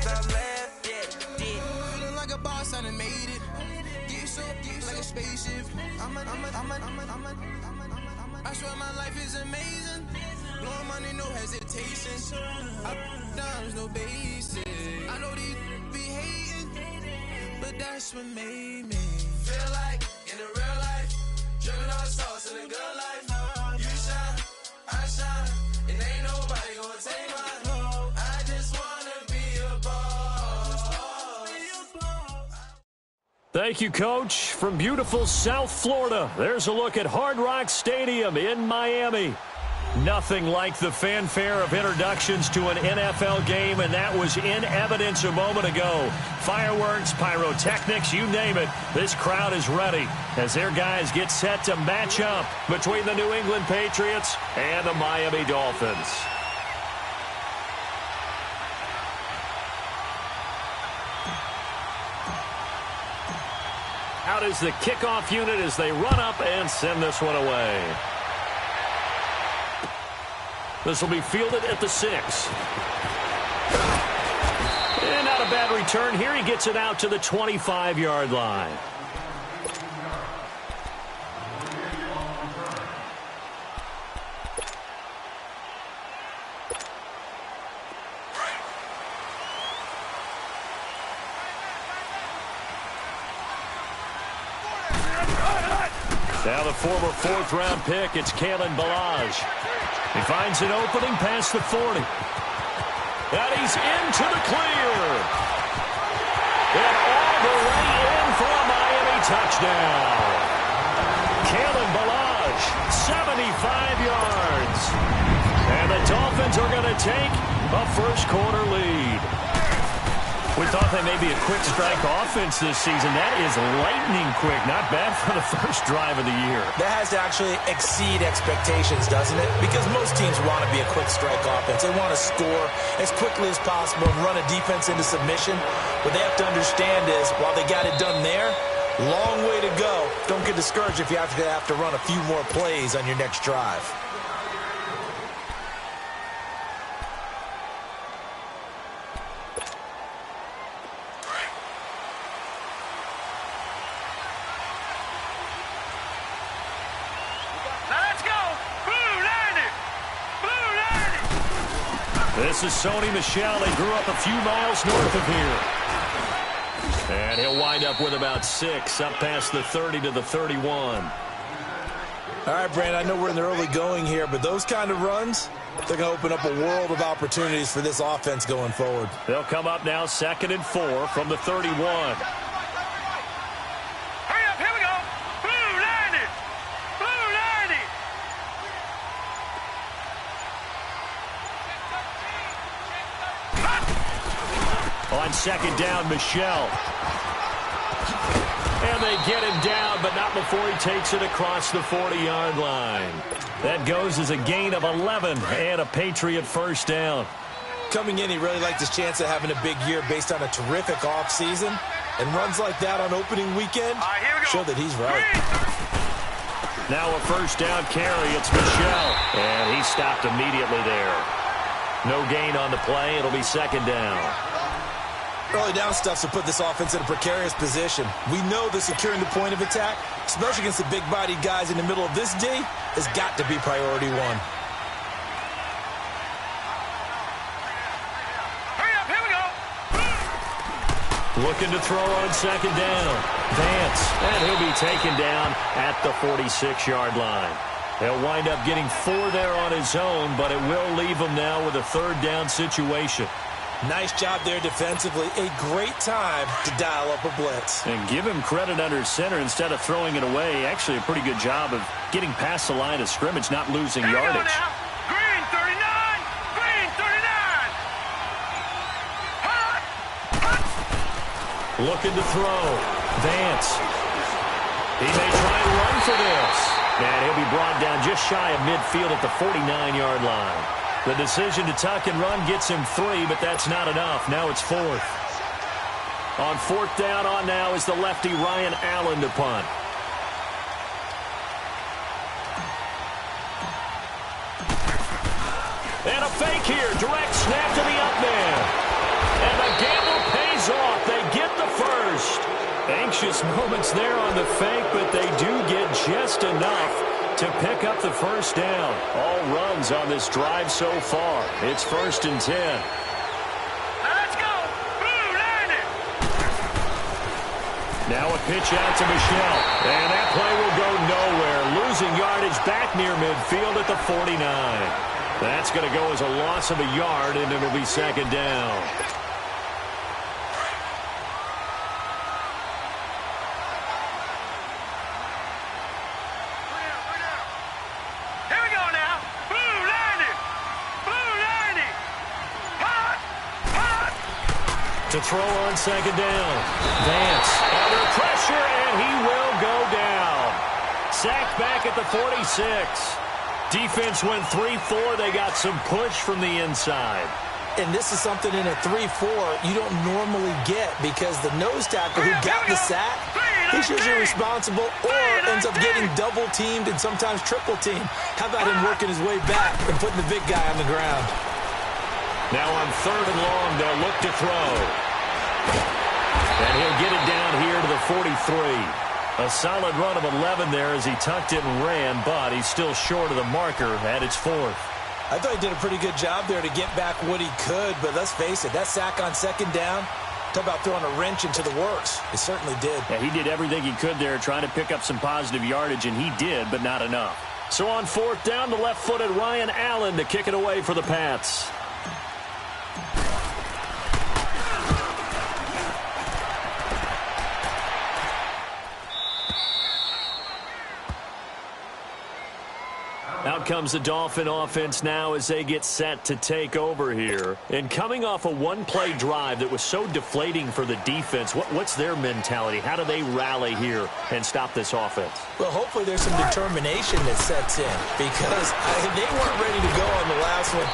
Top left, feeling like a boss, I done made it. Get so like a spaceship. I swear my life is amazing. Blowing money, no hesitation. Up, downs, no basic. I know these be hating, but that's what made me feel like in the real life. Dripping all the sauce in the good life. You shine, I shine, and ain't nobody gonna take mine. I just wanna be a boss. Thank you, Coach. From beautiful South Florida, there's a look at Hard Rock Stadium in Miami. Nothing like the fanfare of introductions to an NFL game, and that was in evidence a moment ago. Fireworks, pyrotechnics, you name it. This crowd is ready as their guys get set to match up between the New England Patriots and the Miami Dolphins. Out is the kickoff unit as they run up and send this one away. This will be fielded at the 6. And not a bad return here. He gets it out to the 25-yard line. Now the former 4th-round pick, it's Kalen Ballage. He finds an opening past the 40. And he's into the clear. And all the way in for a Miami touchdown. Kalen Ballage, 75 yards. And the Dolphins are going to take a first-quarter lead. We thought they may be a quick strike offense this season. That is lightning quick. Not bad for the first drive of the year. That has to actually exceed expectations, doesn't it? Because most teams want to be a quick strike offense. They want to score as quickly as possible and run a defense into submission. What they have to understand is, while they got it done there, long way to go. Don't get discouraged if you have to run a few more plays on your next drive. This is Sony Michel. He grew up a few miles north of here. And he'll wind up with about 6, up past the 30 to the 31. All right, Brandon, I know we're in the early going here, but those kind of runs, they're going to open up a world of opportunities for this offense going forward. They'll come up now 2nd and 4 from the 31. On 2nd down, Michel. And they get him down, but not before he takes it across the 40-yard line. That goes as a gain of 11 and a Patriot first down. Coming in, he really liked his chance of having a big year based on a terrific offseason. And runs like that on opening weekend show that he's right. Now a first down carry. It's Michel. And he stopped immediately there. No gain on the play. It'll be 2nd down. Early down stuff to put this offense in a precarious position. We know that securing the point of attack, especially against the big-bodied guys in the middle of this D, has got to be priority one. Hurry up, here we go. Looking to throw on 2nd down. Vance, and he'll be taken down at the 46-yard line. He'll wind up getting 4 there on his own, but it will leave him now with a 3rd down situation. Nice job there defensively. A great time to dial up a blitz. And give him credit under center instead of throwing it away. Actually, a pretty good job of getting past the line of scrimmage, not losing yardage. Green 39! Green 39! Looking to throw. Vance. He may try and run for this. And he'll be brought down just shy of midfield at the 49-yard line. The decision to tuck and run gets him 3, but that's not enough. Now it's 4th. On 4th down on now is the lefty Ryan Allen to punt. And a fake here. Direct snap to the up man. And the gamble pays off. They get the first. Anxious moments there on the fake, but they do get just enough to pick up the first down. All runs on this drive so far. It's 1st and 10. Let's go. Learn it. Now a pitch out to Michelle. And that play will go nowhere. Losing yardage back near midfield at the 49. That's going to go as a loss of a yard, and it'll be 2nd down. Here we go now. Learn it. Hot. To throw on 2nd down. Vance under pressure, and he will go down. Sacked back at the 46. Defense went 3-4. They got some push from the inside. And this is something in a 3-4 you don't normally get because the nose tackle who got the sack, he's usually responsible or ends up getting double-teamed and sometimes triple-teamed. How about him working his way back and putting the big guy on the ground? Now on 3rd and long, they'll look to throw. And he'll get it down here to the 43. A solid run of 11 there as he tucked it and ran, but he's still short of the marker at its 4th. I thought he did a pretty good job there to get back what he could, but let's face it, that sack on 2nd down, talk about throwing a wrench into the works. He certainly did. Yeah, he did everything he could there trying to pick up some positive yardage, and he did, but not enough. So on 4th down, the left-footed Ryan Allen to kick it away for the Pats. Out comes the Dolphin offense now as they get set to take over here. And coming off a one-play drive that was so deflating for the defense, what's their mentality? How do they rally here and stop this offense? Well, hopefully there's some determination that sets in because they weren't ready to go on the last one.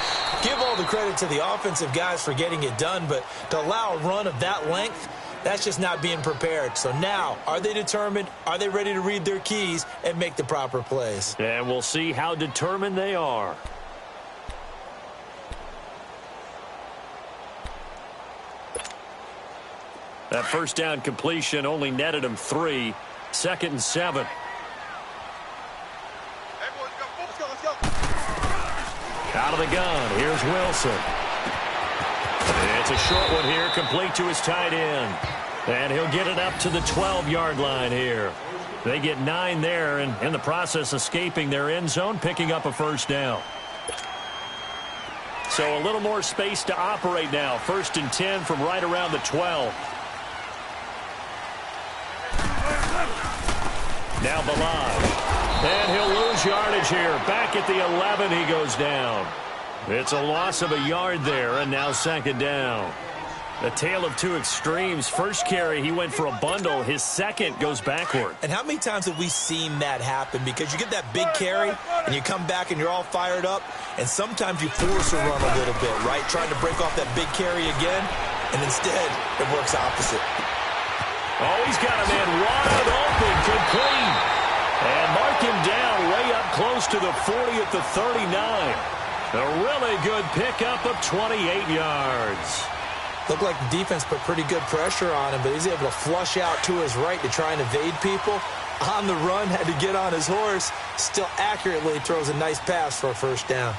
Give all the credit to the offensive guys for getting it done, but to allow a run of that length, that's just not being prepared. So now, are they determined? Are they ready to read their keys and make the proper plays? And we'll see how determined they are. That 1st down completion only netted him 3. 2nd and 7. Out of the gun. Here's Wilson. It's a short one here, complete to his tight end. And he'll get it up to the 12-yard line here. They get 9 there, and in the process escaping their end zone, picking up a 1st down. So a little more space to operate now. 1st and 10 from right around the 12. Now Balaj. And he'll lose yardage here. Back at the 11, he goes down. It's a loss of a yard there, and now 2nd down. A tale of two extremes. First carry, he went for a bundle. His second goes backward. And how many times have we seen that happen? Because you get that big carry, and you come back and you're all fired up, and sometimes you force a run a little bit, right? Trying to break off that big carry again, and instead it works opposite. Oh, he's got a man wide open, complete. And mark him down way up close to the 40 at the 39. A really good pickup of 28 yards. Looked like the defense put pretty good pressure on him, but he's able to flush out to his right to try and evade people. On the run, had to get on his horse. Still accurately throws a nice pass for a 1st down.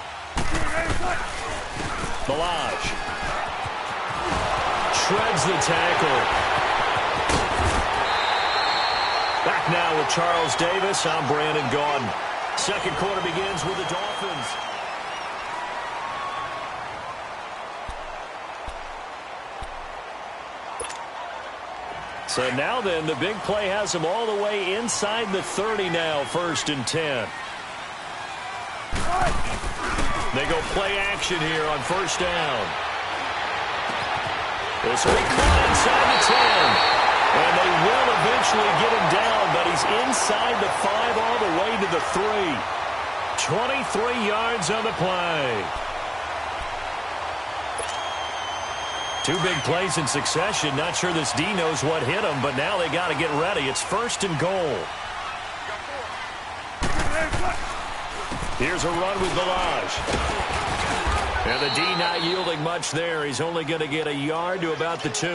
Balaj shreds the tackle. Back now with Charles Davis. I'm Brandon Gaudin. 2nd quarter begins with the Dolphins. So now then, the big play has them all the way inside the 30 now, 1st and 10. They go play action here on 1st down. This will be caught inside the 10. And they will eventually get him down, but he's inside the 5 all the way to the 3. 23 yards on the play. Two big plays in succession. Not sure this D knows what hit him, but now they got to get ready. It's 1st and goal. Here's a run with Balaj. And the D not yielding much there. He's only going to get a yard to about the 2.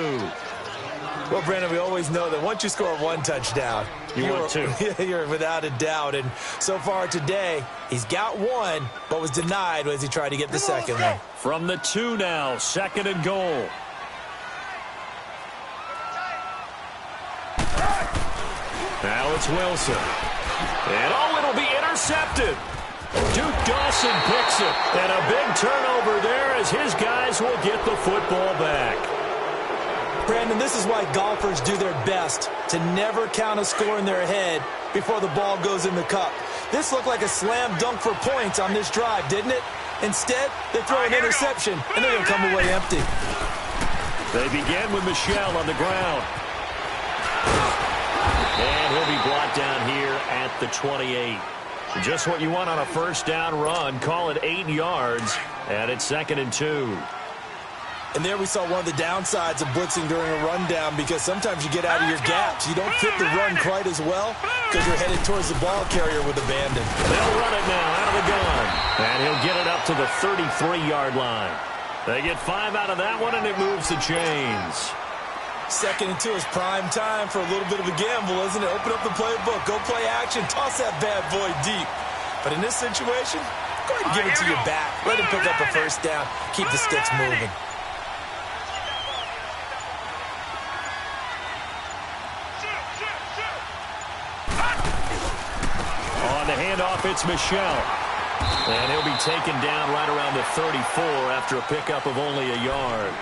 Well, Brandon, we always know that once you score one touchdown, you're 2. You're without a doubt. And so far today, he's got one, but was denied as he tried to get the second one. From the 2 now, 2nd and goal. Now it's Wilson. And it'll be intercepted. Duke Dawson picks it. And a big turnover there as his guys will get the football back. Brandon, this is why golfers do their best to never count a score in their head before the ball goes in the cup. This looked like a slam dunk for points on this drive, didn't it? Instead, they throw an interception, and they're going to come away empty. They begin with Michel on the ground. And he'll be brought down here at the 28. Just what you want on a first down run. Call it 8 yards, and it's 2nd and 2. And there we saw one of the downsides of blitzing during a rundown, because sometimes you get out of your gaps. You don't fit the run quite as well because you're headed towards the ball carrier with abandon. They'll run it now out of the gun. And he'll get it up to the 33-yard line. They get 5 out of that one, and it moves the chains. 2nd and 2 is prime time for a little bit of a gamble, isn't it? Open up the playbook, go play action, toss that bad boy deep. But in this situation, go ahead and give it to your back. Let him pick up a first down. Keep the sticks moving. On the handoff, it's Michel. And he'll be taken down right around the 34 after a pickup of only a yard.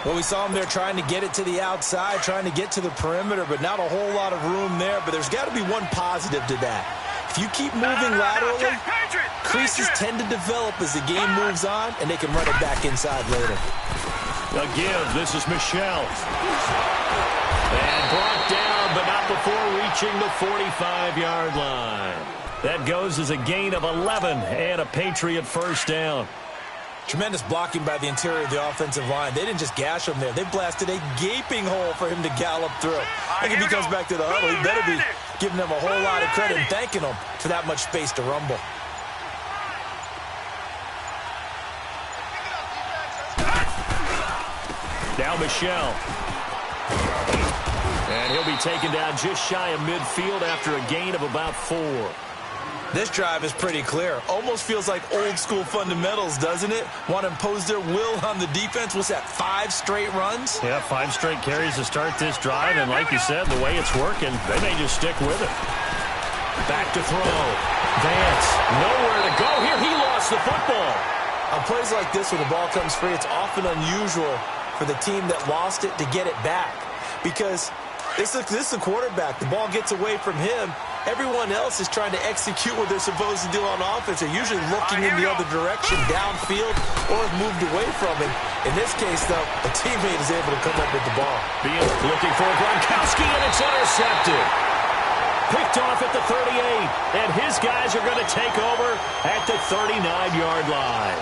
Well, we saw him there trying to get it to the outside, trying to get to the perimeter, but not a whole lot of room there. But there's got to be one positive to that. If you keep moving laterally, creases tend to develop as the game moves on, and they can run it back inside later. A give. This is Michel. And brought down, but not before reaching the 45-yard line. That goes as a gain of 11 and a Patriot first down. Tremendous blocking by the interior of the offensive line. They didn't just gash him there. They blasted a gaping hole for him to gallop through. I think if he comes back to the huddle, he better be giving them a whole lot of credit and thanking them for that much space to rumble. Now Michel. And he'll be taken down just shy of midfield after a gain of about 4. This drive is pretty clear. Almost feels like old-school fundamentals, doesn't it? Want to impose their will on the defense. What's that, 5 straight runs? Yeah, 5 straight carries to start this drive. And like you said, the way it's working, they may just stick with it. Back to throw. Vance, nowhere to go here. He lost the football. On plays like this, when the ball comes free, it's often unusual for the team that lost it to get it back. Because this is a quarterback. The ball gets away from him. Everyone else is trying to execute what they're supposed to do on offense. They're usually looking in the other direction, downfield, or have moved away from it. In this case, though, a teammate is able to come up with the ball. Looking for Gronkowski, and it's intercepted. Picked off at the 38, and his guys are going to take over at the 39-yard line.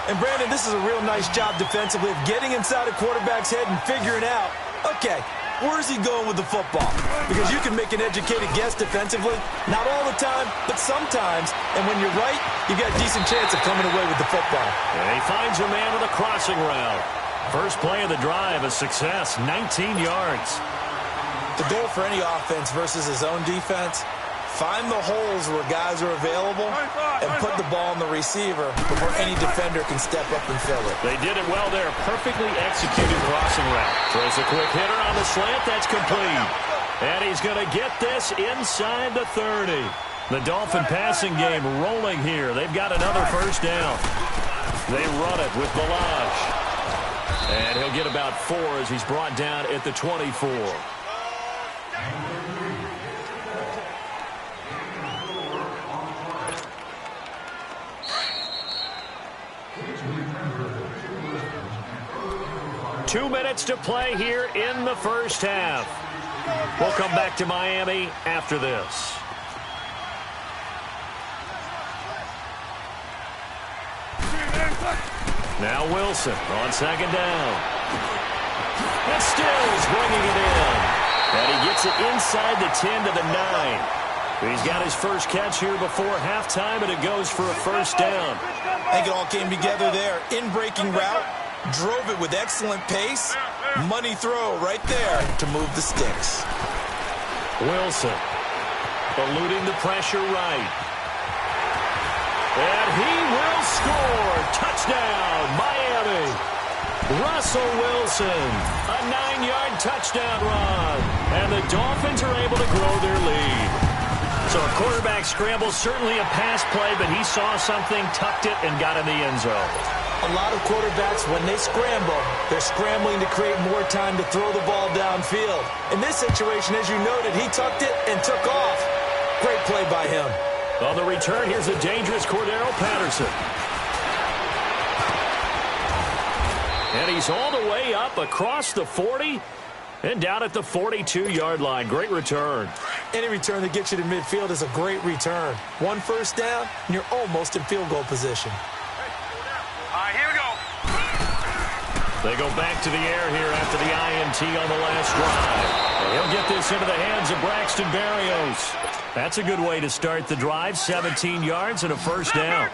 And, Brandon, this is a real nice job defensively of getting inside a quarterback's head and figuring out, okay, where's he going with the football? Because you can make an educated guess defensively. Not all the time, but sometimes. And when you're right, you got a decent chance of coming away with the football. And he finds a man with a crossing route. First play of the drive, a success, 19 yards. The goal for any offense versus his own defense, find the holes where guys are available and put the ball on the receiver before any defender can step up and fill it. They did it well there. Perfectly executed crossing route. Throws a quick hitter on the slant. That's complete. And he's going to get this inside the 30. The Dolphin passing game rolling here. They've got another first down. They run it with Balaj. And he'll get about 4 as he's brought down at the 24. Two minutes to play here in the first half. We'll come back to Miami after this. Now Wilson on second down. And Stills bringing it in. And he gets it inside the 10 to the 9. He's got his first catch here before halftime, and it goes for a first down. I think it all came together there. In-breaking route, drove it with excellent pace. Money throw right there to move the sticks. Wilson eluding the pressure right. And he will score. Touchdown, Miami. Russell Wilson, a 9-yard touchdown run. And the Dolphins are able to grow their lead. So a quarterback scramble, certainly a pass play, but he saw something, tucked it, and got in the end zone. A lot of quarterbacks, when they scramble, they're scrambling to create more time to throw the ball downfield. In this situation, as you noted, he tucked it and took off. Great play by him. On the return, here's a dangerous Cordero Patterson. And he's all the way up across the 40 and down at the 42-yard line. Great return. Any return that gets you to midfield is a great return. One first down, and you're almost in field goal position. All right, here we go. They go back to the air here after the INT on the last drive. And he'll get this into the hands of Braxton Berrios. That's a good way to start the drive. 17 yards and a first down.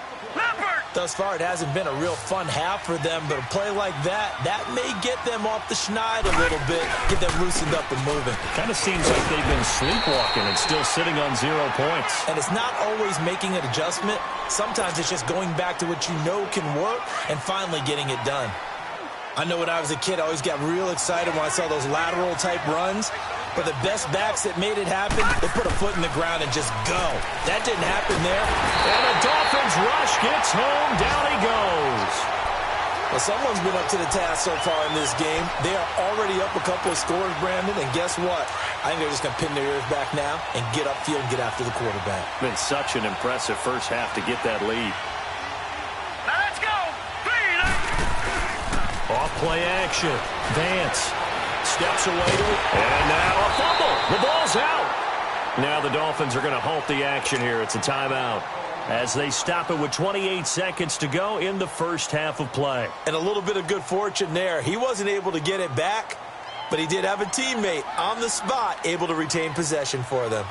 Thus far, it hasn't been a real fun half for them, but a play like that may get them off the schneid a little bit, get them loosened up and moving. Kind of seems like they've been sleepwalking and still sitting on 0 points. And it's not always making an adjustment. Sometimes it's just going back to what you know can work and finally getting it done. I know when I was a kid, I always got real excited when I saw those lateral-type runs. But the best backs that made it happen, they put a foot in the ground and just go. That didn't happen there. And the Dolphins rush gets home. Down he goes. Well, someone's been up to the task so far in this game. They are already up a couple of scores, Brandon, and guess what? I think they're just going to pin their ears back now and get upfield and get after the quarterback. Been such an impressive first half to get that lead. Now let's go. Off play action. Vance steps away to it. And now a fumble. The ball's out. Now the Dolphins are going to halt the action here. It's a timeout as they stop it with 28 seconds to go in the first half of play. And a little bit of good fortune there. He wasn't able to get it back, but he did have a teammate on the spot able to retain possession for them.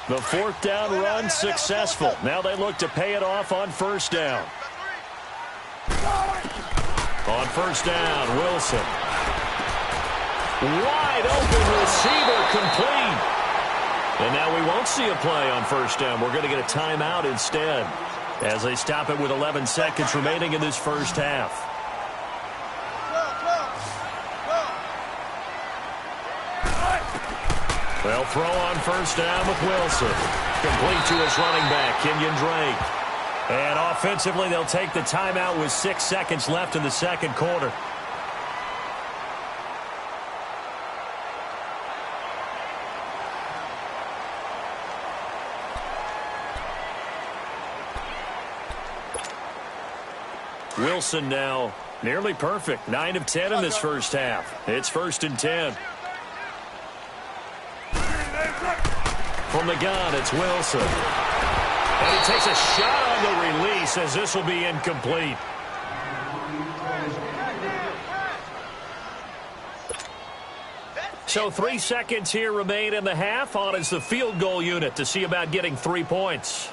The fourth down run successful. Now they look to pay it off on first down. On first down, Wilson. Wide open receiver complete. And now we won't see a play on first down. We're going to get a timeout instead as they stop it with 11 seconds remaining in this first half. They'll throw on first down with Wilson. Complete to his running back, Kenyon Drake. And offensively, they'll take the timeout with 6 seconds left in the second quarter. Wilson now nearly perfect. 9 of 10 in this first half. It's first and 10. From the gun, it's Wilson. And he takes a shot on the release as this will be incomplete. So 3 seconds here remain in the half. On is the field goal unit to see about getting 3 points.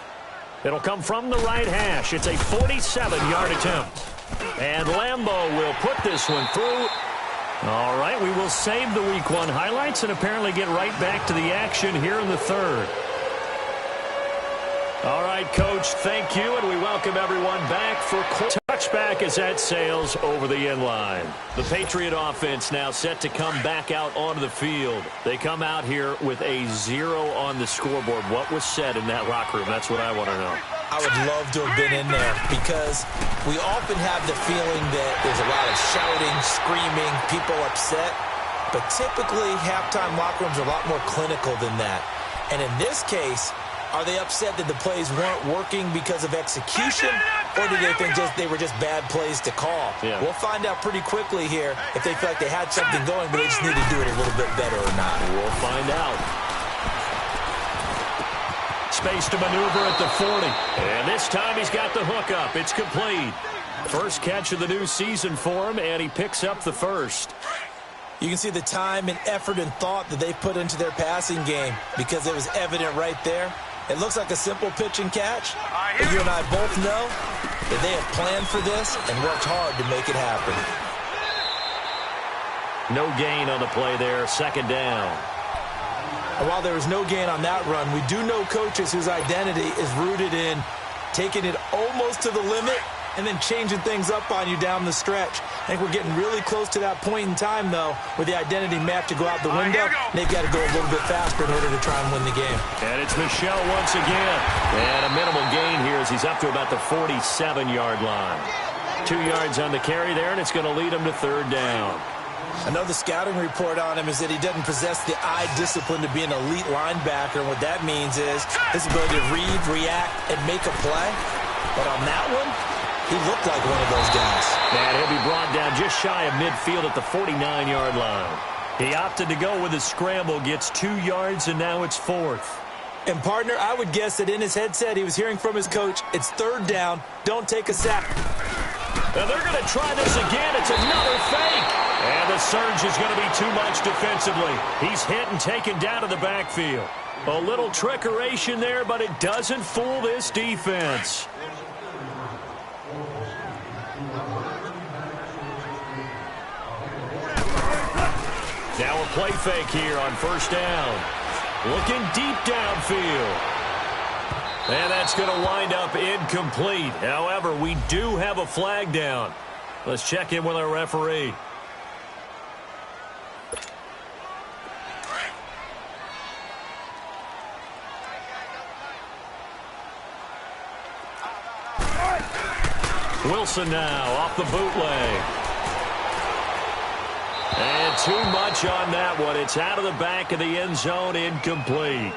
It'll come from the right hash. It's a 47-yard attempt. And Lambeau will put this one through. All right, we will save the Week 1 highlights and apparently get right back to the action here in the third. All right, Coach, thank you, and we welcome everyone back for touchback as that sails over the end line. The Patriot offense now set to come back out onto the field. They come out here with a 0 on the scoreboard. What was said in that locker room? That's what I want to know. I would love to have been in there because we often have the feeling that there's a lot of shouting, screaming, people upset. But typically, halftime locker rooms are a lot more clinical than that. And in this case, are they upset that the plays weren't working because of execution? Or do they think they were just bad plays to call? Yeah. We'll find out pretty quickly here if they feel like they had something going, but they just need to do it a little bit better or not. We'll find out. Space to maneuver at the 40. And this time he's got the hook up. It's complete. First catch of the new season for him, and he picks up the first. You can see the time and effort and thought that they put into their passing game because it was evident right there. It looks like a simple pitch and catch, but you and I both know that they have planned for this and worked hard to make it happen. No gain on the play there, second down. And while there was no gain on that run, we do know coaches whose identity is rooted in taking it almost to the limit and then changing things up on you down the stretch. I think we're getting really close to that point in time, though, where the identity map to go out the window. They've got to go a little bit faster in order to try and win the game. And it's Michel once again. And a minimal gain here as he's up to about the 47-yard line. 2 yards on the carry there, and it's going to lead him to third down. I know the scouting report on him is that he doesn't possess the eye discipline to be an elite linebacker, and what that means is his ability to read, react, and make a play. But on that one, he looked like one of those guys. And he'll be brought down just shy of midfield at the 49-yard line. He opted to go with his scramble, gets 2 yards, and now it's fourth. And, partner, I would guess that in his headset he was hearing from his coach, it's third down, don't take a sack. And they're going to try this again. It's another fake. And the surge is going to be too much defensively. He's hit and taken down to the backfield. A little trickeration there, but it doesn't fool this defense. Now a play fake here on first down. Looking deep downfield. And that's going to wind up incomplete. However, we do have a flag down. Let's check in with our referee. Wilson now off the bootleg. And too much on that one. It's out of the back of the end zone, incomplete.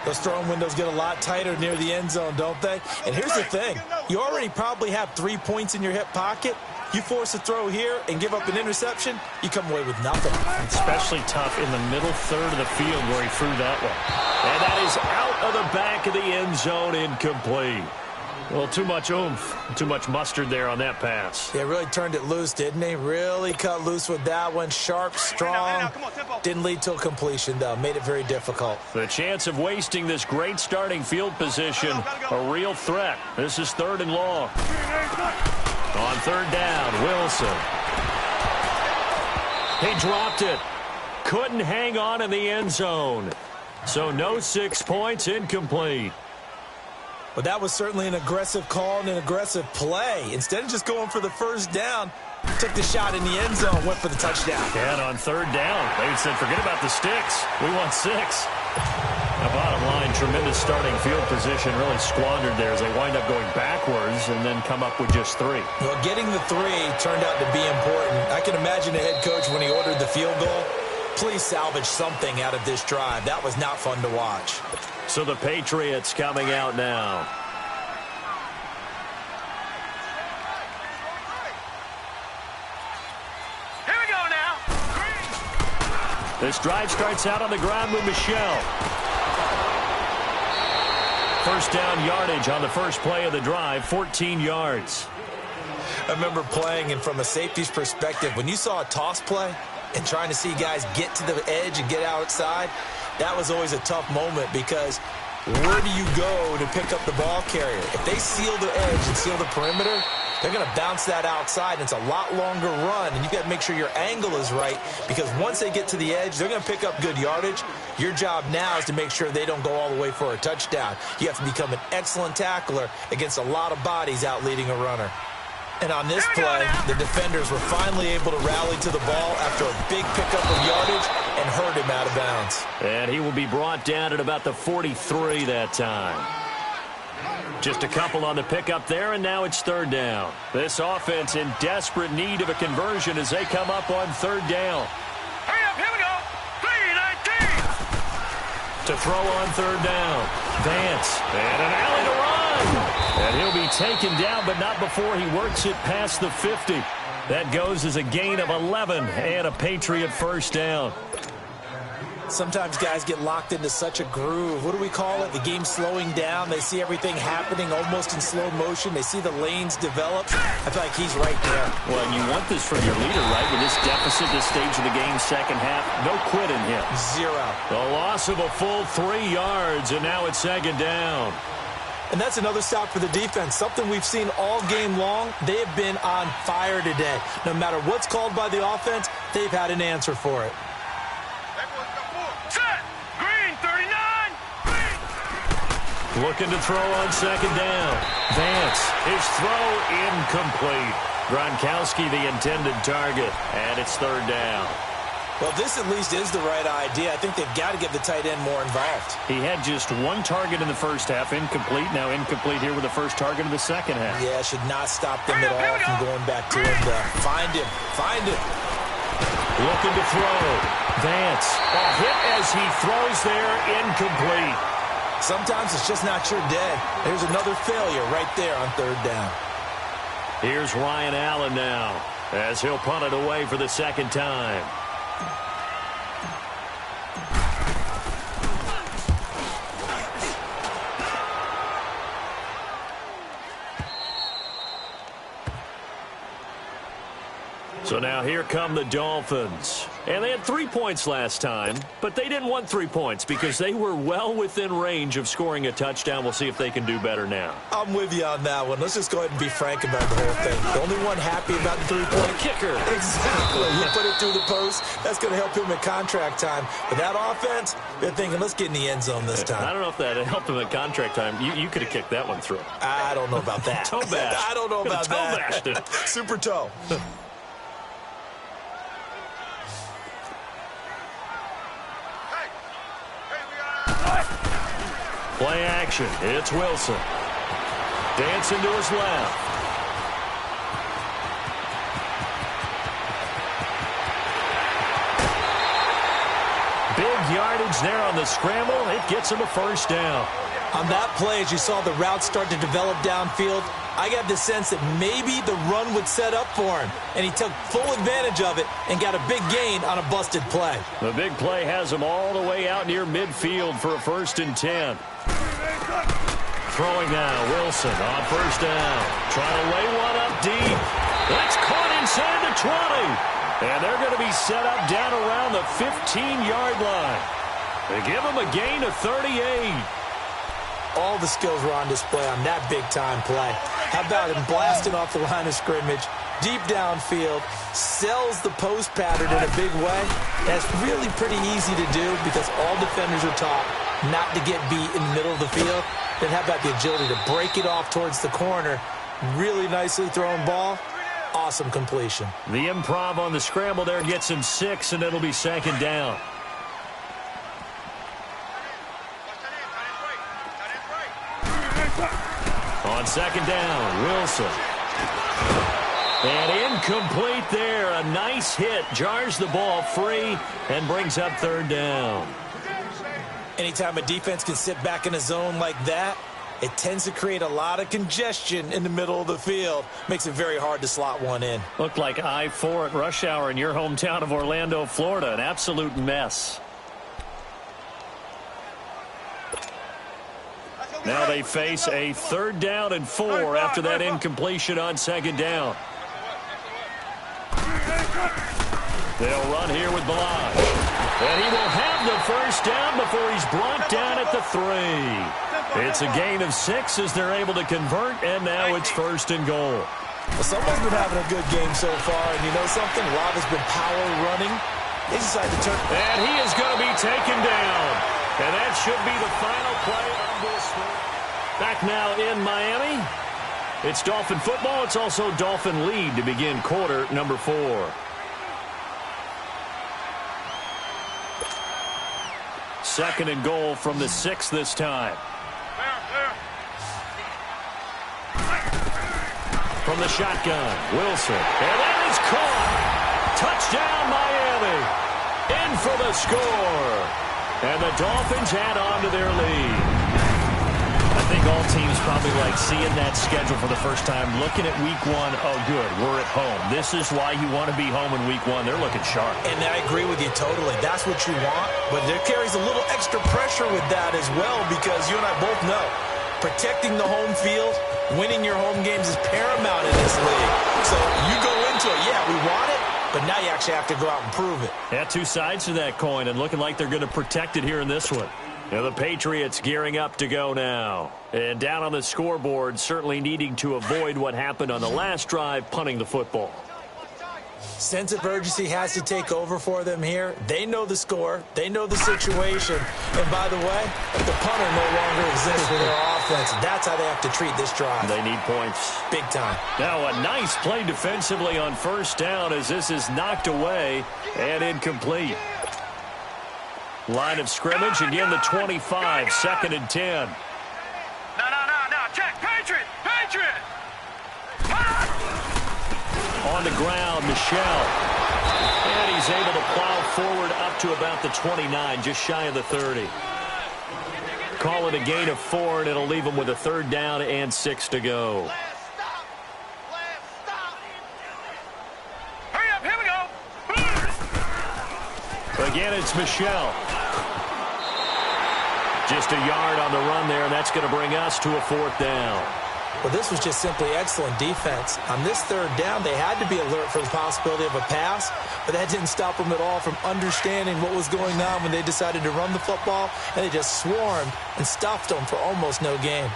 Those throwing windows get a lot tighter near the end zone, don't they? And here's the thing. You already probably have 3 points in your hip pocket. You force a throw here and give up an interception, you come away with nothing. Especially tough in the middle third of the field where he threw that one. And that is out of the back of the end zone, incomplete. Well, too much oomph, too much mustard there on that pass. Yeah, really turned it loose, didn't he? Really cut loose with that one. Sharp, strong. Didn't lead to a completion, though. Made it very difficult. The chance of wasting this great starting field position, a real threat. This is third and long. On third down, Wilson. He dropped it. Couldn't hang on in the end zone. So no 6 points, incomplete. But that was certainly an aggressive call and an aggressive play. Instead of just going for the first down, took the shot in the end zone, went for the touchdown. And on third down, they said, forget about the sticks. We want 6. Now, bottom line, tremendous starting field position really squandered there as they wind up going backwards and then come up with just 3. Well, getting the 3 turned out to be important. I can imagine the head coach when he ordered the field goal. Please salvage something out of this drive. That was not fun to watch. So the Patriots coming out now. Here we go now. This drive starts out on the ground with Michel. First down yardage on the first play of the drive, 14 yards. I remember playing, and from a safety's perspective, when you saw a toss play and trying to see guys get to the edge and get outside, that was always a tough moment because where do you go to pick up the ball carrier? If they seal the edge and seal the perimeter, they're going to bounce that outside, and it's a lot longer run, and you've got to make sure your angle is right because once they get to the edge, they're going to pick up good yardage. Your job now is to make sure they don't go all the way for a touchdown. You have to become an excellent tackler against a lot of bodies out leading a runner. And on this play, the defenders were finally able to rally to the ball after a big pickup of yardage and hurt him out of bounds. And he will be brought down at about the 43 that time. Just a couple on the pickup there, and now it's third down. This offense in desperate need of a conversion as they come up on third down. Hurry up, here we go. 3-19. To throw on third down. Vance. And an alley to run. And he'll be taken down, but not before he works it past the 50. That goes as a gain of 11 and a Patriot first down. Sometimes guys get locked into such a groove. What do we call it? The game slowing down. They see everything happening almost in slow motion. They see the lanes develop. I feel like he's right there. Well, you want this from your leader, right? With this deficit, this stage of the game, second half, no quitting him. Zero. The loss of a full 3 yards, and now it's second down. And that's another stop for the defense. Something we've seen all game long. They have been on fire today. No matter what's called by the offense, they've had an answer for it. Set! Green, 39! Looking to throw on second down. Vance, his throw incomplete. Gronkowski the intended target, and it's third down. Well, this at least is the right idea. I think they've got to get the tight end more involved. He had just 1 target in the first half, incomplete. Now incomplete here with the first target of the second half. Yeah, should not stop them at all from going back to him. Find him. Find him. Looking to throw. Vance, a hit as he throws there, incomplete. Sometimes it's just not your day. There's another failure right there on third down. Here's Ryan Allen now, as he'll punt it away for the second time. So now here come the Dolphins. And they had 3 points last time, but they didn't want 3 points because they were well within range of scoring a touchdown. We'll see if they can do better now. I'm with you on that one. Let's just go ahead and be frank about the whole thing. The only one happy about the 3-point kicker. Exactly. You put it through the post. That's going to help him at contract time. But that offense, they're thinking, let's get in the end zone this time. I don't know if that helped him at contract time. You could have kicked that one through. I don't know about that. Toe bash. I don't know about that. Toe bashed. Super toe. Play action. It's Wilson. Dancing to his left. Big yardage there on the scramble. It gets him a first down. On that play, as you saw the route start to develop downfield, I got the sense that maybe the run would set up for him, and he took full advantage of it and got a big gain on a busted play. The big play has him all the way out near midfield for a 1st and 10. Throwing now, Wilson on first down. Trying to lay one up deep. That's caught inside the 20. And they're going to be set up down around the 15-yard line. They give him a gain of 38. All the skills were on display on that big-time play. How about him blasting off the line of scrimmage, deep downfield, sells the post pattern in a big way. That's really pretty easy to do because all defenders are taught not to get beat in the middle of the field. Then how about the agility to break it off towards the corner? Really nicely thrown ball. Awesome completion. The improv on the scramble there gets him 6, and it'll be second down. On second down, Wilson. And incomplete there. A nice hit. Jars the ball free and brings up third down. Anytime a defense can sit back in a zone like that, it tends to create a lot of congestion in the middle of the field. Makes it very hard to slot one in. Looked like I-4 at rush hour in your hometown of Orlando, Florida. An absolute mess. Now they face a 3rd down and 4 after that incompletion on second down. They'll run here with Balaj. And he will have the first down before he's brought down at the 3. It's a gain of 6 as they're able to convert, and now it's 1st and goal. Well, someone's been having a good game so far, and you know something? A lot has been power running. They decide to turn. And he is going to be taken down. And that should be the final play of this one. Back now in Miami. It's Dolphin football. It's also Dolphin lead to begin quarter number 4. Second and goal from the 6 this time. From the shotgun, Wilson. And that is caught. Touchdown, Miami. In for the score. And the Dolphins add on to their lead. A think all teams probably like seeing that schedule for the first time, looking at week one. Oh, good, we're at home. This is why you want to be home in week one. They're looking sharp. And I agree with you totally. That's what you want, but there carries a little extra pressure with that as well, because you and I both know protecting the home field, winning your home games is paramount in this league. So you go into it, yeah, we want it, but now you actually have to go out and prove it. Yeah, two sides to that coin, and looking like they're going to protect it here in this one. Now the Patriots gearing up to go now. And down on the scoreboard, certainly needing to avoid what happened on the last drive, punting the football. Sense of urgency has to take over for them here. They know the score. They know the situation. And by the way, the punter no longer exists for their offense. That's how they have to treat this drive. They need points. Big time. Now a nice play defensively on first down as this is knocked away and incomplete. Line of scrimmage, again the 25, 2nd and 10. No. Check. Patriot. On the ground, Michel. And he's able to plow forward up to about the 29, just shy of the 30. Call it a gain of 4, and it'll leave him with a 3rd down and 6 to go. Hurry up. Here we go. Again, it's Michel. Just a yard on the run there, and that's going to bring us to a 4th down. Well, this was just simply excellent defense. On this 3rd down, they had to be alert for the possibility of a pass, but that didn't stop them at all from understanding what was going on when they decided to run the football, and they just swarmed and stuffed them for almost no gain.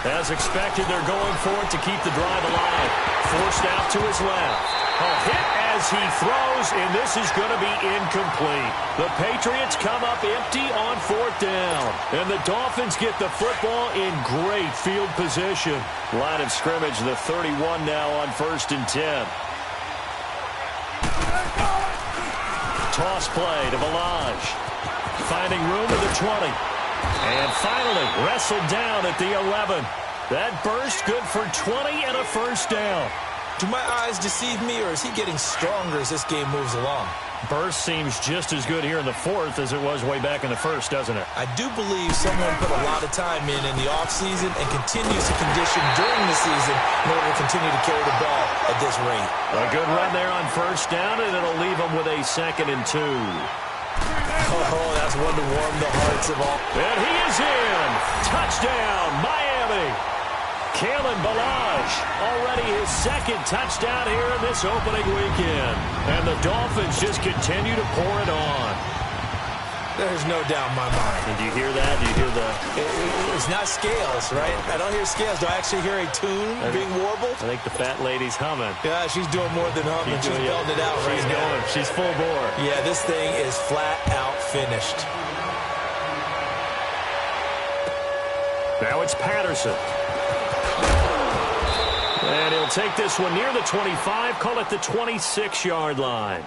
As expected, they're going for it to keep the drive alive. Forced out to his left. A hit as he throws, and this is going to be incomplete. The Patriots come up empty on 4th down, and the Dolphins get the football in great field position. Line of scrimmage, the 31 now on 1st and 10. Toss play to Ballage. Finding room at the 20. And finally wrestled down at the 11. That burst good for 20 and a 1st down. Do my eyes deceive me, or is he getting stronger as this game moves along? Burst seems just as good here in the 4th as it was way back in the 1st, doesn't it? I do believe someone put a lot of time in the offseason and continues to condition during the season in order to continue to carry the ball at this rate. A good run there on 1st down, and it'll leave him with a 2nd and 2. Oh, that's one to warm the hearts of all. And he is in. Touchdown, Miami. Kalen Ballage, already his 2nd touchdown here in this opening weekend. And the Dolphins just continue to pour it on. There's no doubt in my mind. Did you hear that? Do you hear the... It's not scales, right? I don't hear scales. Do I actually hear a tune being warbled? I think the fat lady's humming. Yeah, she's doing more than humming. She's belting it out right now. She's going. She's full bore. Yeah, this thing is flat out finished. Now it's Patterson. And he'll take this one near the 25, call it the 26-yard line.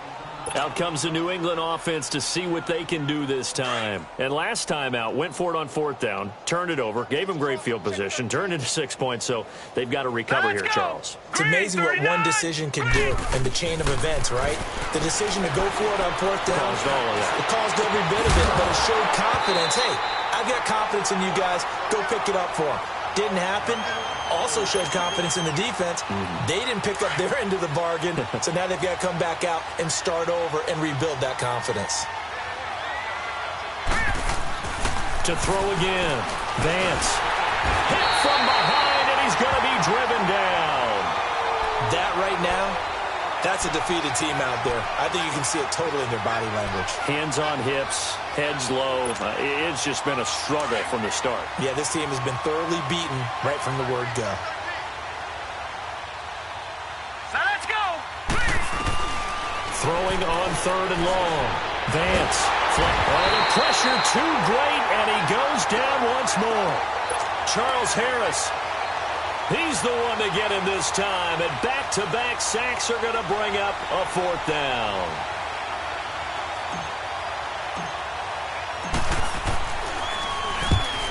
Out comes the New England offense to see what they can do this time. And last time out, went for it on 4th down, turned it over, gave them great field position, turned into 6 points, so they've got to recover here, Charles. It's amazing what one decision can do in the chain of events, right? The decision to go for it on 4th down, caused all of that. It caused every bit of it, but it showed confidence. Hey, I've got confidence in you guys. Go pick it up for them. Didn't happen. Also showed confidence in the defense. They didn't pick up their end of the bargain, so now they've got to come back out and start over and rebuild that confidence. To throw again. Vance. Hit from behind, and he's going to be driven down. That right now, that's a defeated team out there. I think you can see it totally in their body language. Hands on hips, heads low. It's just been a struggle from the start. Yeah, this team has been thoroughly beaten right from the word go. Now let's go. Throwing on 3rd and long. Vance. Oh, the pressure too great, and he goes down once more. Charles Harris. He's the one to get him this time, and back-to-back sacks are going to bring up a 4th down.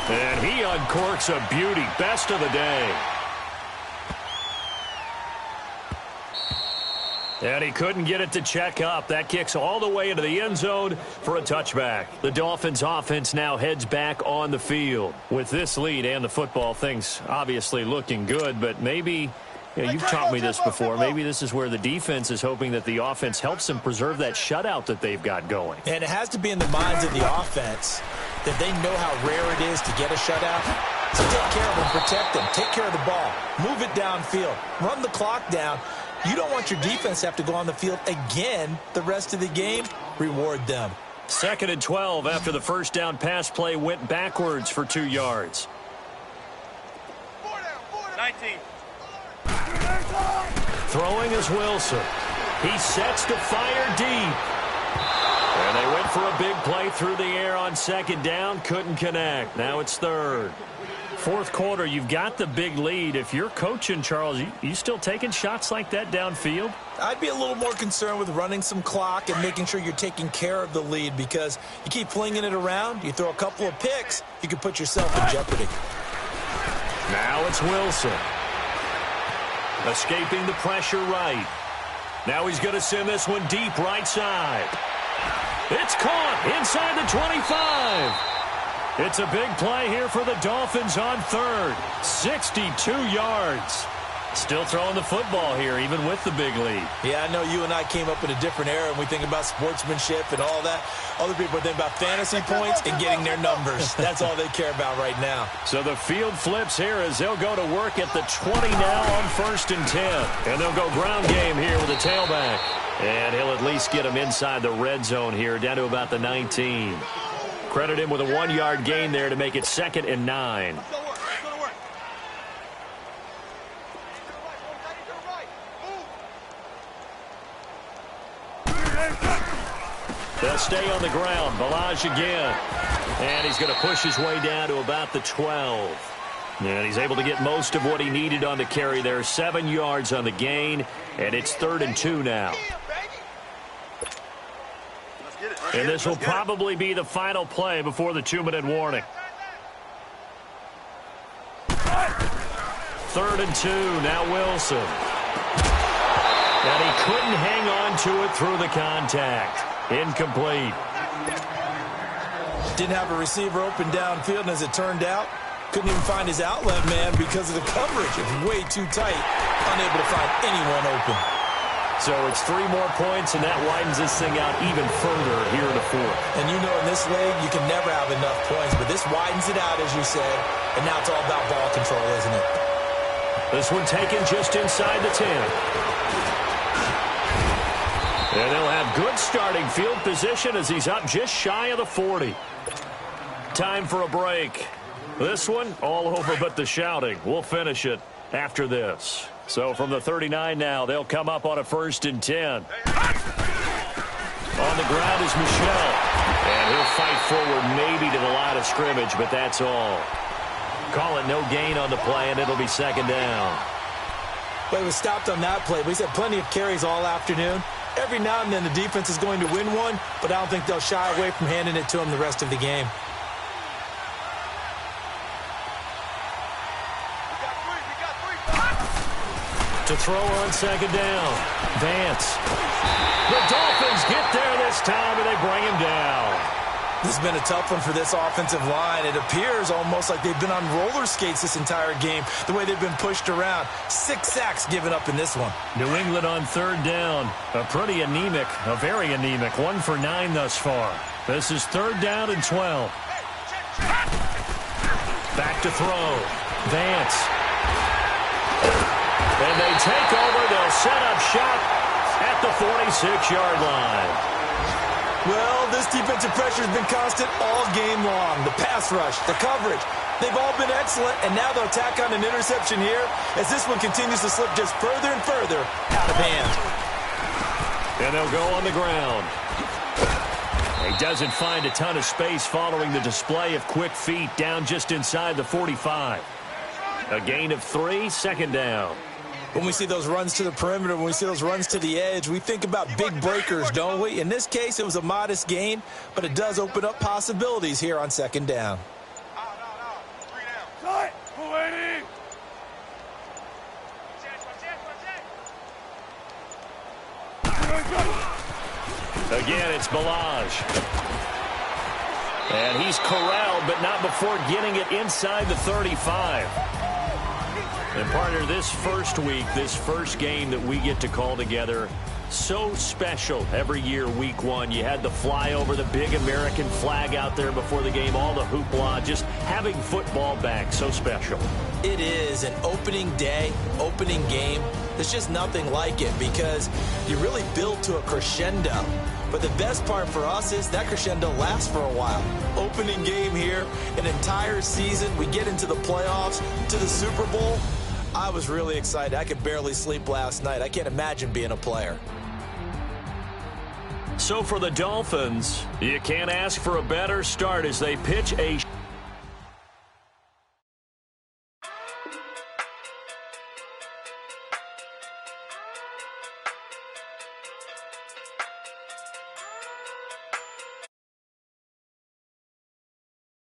And he uncorks a beauty. Best of the day. And he couldn't get it to check up. That kicks all the way into the end zone for a touchback. The Dolphins offense now heads back on the field. With this lead and the football, things obviously looking good, but maybe, you've taught me this before, maybe this is where the defense is hoping that the offense helps them preserve that shutout that they've got going. And it has to be in the minds of the offense that they know how rare it is to get a shutout. So take care of them, protect them, take care of the ball, move it downfield, run the clock down. You don't want your defense to have to go on the field again the rest of the game. Reward them. 2nd and 12 after the first down pass play went backwards for 2 yards. 19. Throwing is Wilson. He sets to fire deep. And they went for a big play through the air on 2nd down. Couldn't connect. Now it's 3rd. 4th quarter, you've got the big lead. If you're coaching, Charles, you still taking shots like that downfield? I'd be a little more concerned with running some clock and making sure you're taking care of the lead, because you keep flinging it around, you throw a couple of picks, you can put yourself in jeopardy. Now it's Wilson. Escaping the pressure right. Now he's going to send this one deep right side. It's caught inside the 25. It's a big play here for the Dolphins on 3rd. 62 yards. Still throwing the football here, even with the big lead. Yeah, I know you and I came up in a different era, and we think about sportsmanship and all that. Other people are thinking about fantasy points and getting their numbers. That's all they care about right now. So the field flips here as they'll go to work at the 20 now on 1st and 10. And they'll go ground game here with a tailback. And he'll at least get him inside the red zone here, down to about the 19. Credit him with a 1-yard gain there to make it 2nd and 9. They'll stay on the ground. Ballage again. And he's going to push his way down to about the 12. And he's able to get most of what he needed on the carry there. 7 yards on the gain. And it's 3rd and 2 now. And this will probably be the final play before the 2-minute warning. 3rd and 2. Now Wilson. And he couldn't hang on to it through the contact. Incomplete. Didn't have a receiver open downfield, and as it turned out, couldn't even find his outlet man because of the coverage. It was way too tight. Unable to find anyone open. So it's 3 more points, and that widens this thing out even further here in the 4th. And you know in this league, you can never have enough points, but this widens it out, as you said, and now it's all about ball control, isn't it? This one taken just inside the 10. And they'll have good starting field position as he's up just shy of the 40. Time for a break. This one, all over but the shouting. We'll finish it after this. So from the 39 now, they'll come up on a 1st and 10. On the ground is Michel. And he'll fight forward maybe to the line of scrimmage, but that's all. Call it no gain on the play, and it'll be 2nd down. Well, he was stopped on that play, but he's had plenty of carries all afternoon. Every now and then the defense is going to win one, but I don't think they'll shy away from handing it to him the rest of the game. To throw on 2nd down. Vance. The Dolphins get there this time, and they bring him down. This has been a tough one for this offensive line. It appears almost like they've been on roller skates this entire game, the way they've been pushed around. 6 sacks given up in this one. New England on 3rd down. A very anemic 1 for 9 thus far. This is 3rd down and 12. Back to throw. Vance. And they take over. They'll set up shop at the 46-yard line. Well, this defensive pressure has been constant all game long. The pass rush, the coverage, they've all been excellent, and now they'll tack on an interception here as this one continues to slip just further and further out of hand. And they'll go on the ground. He doesn't find a ton of space following the display of quick feet down just inside the 45. A gain of 3, 2nd down. When we see those runs to the perimeter, when we see those runs to the edge, we think about big breakers, don't we? In this case, it was a modest gain, but it does open up possibilities here on 2nd down. Again, it's Ballage. And he's corralled, but not before getting it inside the 35. And partner, this first week, this first game that we get to call together, so special every year, week one. You had the flyover, the big American flag out there before the game, all the hoopla, just having football back, so special. It is an opening day, opening game. There's just nothing like it because you really build to a crescendo. But the best part for us is that crescendo lasts for a while. Opening game here, an entire season. We get into the playoffs, to the Super Bowl. I was really excited. I could barely sleep last night. I can't imagine being a player. So for the Dolphins, you can't ask for a better start as they pitch a